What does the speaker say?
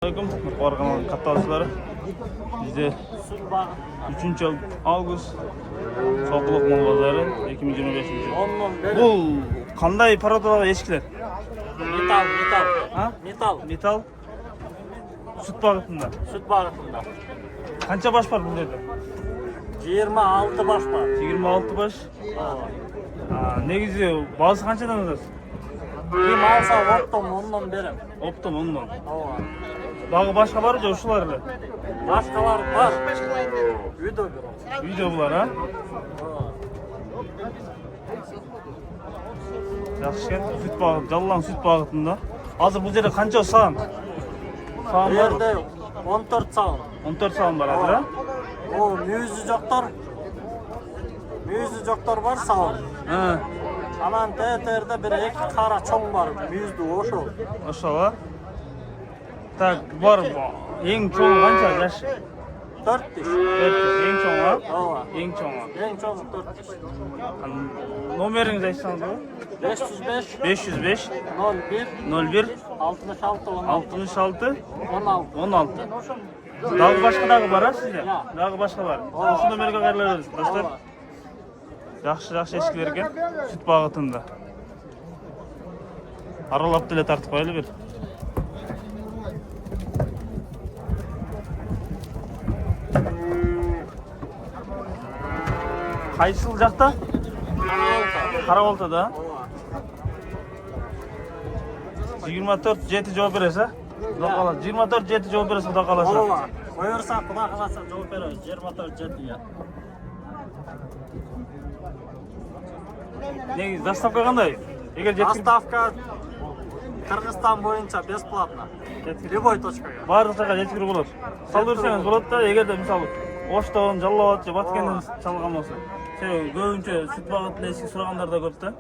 Assalamualaikum. Barkanın katılışları. Bizde 3. avgust Soquluk Mol Bazarı 2025 yıl. Bu qanday parodaga eshiklar? Metal. Süt bag'itida. Qancha baş var bunda? 26 baş var. 26 baş. Negizi bazı qanchadan alasiz? Kim alsa ondan berem. Optum ondan. Дағы başqa бар же ушулар эле? Başkalar var. Үйдө булар, а? Жакшы экен. Сүт багыт, жаллан сүт багытында. Азыр бул жерде канча саам? Саам бар. Yerде 14 sağım. 14 саам бар азыр, а? O müyüzü joktor var sağım. Anan teterde bir iki kara çoğun var. Müyüzdü oşul. Ошол, а? Так, бар. Эң чоң канча жаш? 4 diş. 4. Эң чоң, а? Ооба. Эң чоң. En çoğu 4 diş. Номериңизди айтсаңыз, 505 505 01 01 66 66 16. 16. Дагы башка дагы бар, а сизде? Дагы башка бар. Ошол номерге кайрыла бериңиз, достор. Жакшы эшикler экен, сүт багытында. Аралап деле тартып коелу бир. Кайсыл жакта? Карабалтада. 24-7 жооп бересиз, а? Кудай кааласа. 24-7 жооп бересиз, кудай кааласа. Ооба. Буйрса кудай кааласа жооп беребиз. 24-7-ге. Негизи доставка кандай? Эгер Доставка Кыргызстан боюнча бесплатно. Любой точкага. баардык жакка жеткирип болот. Салып берсеңиз болот да, эгерде мисалы Оштон, Жалал Абад же Баткенден чалган болсо. Себеби көбүнчө сүт багытын эсик сурагандар да көп да.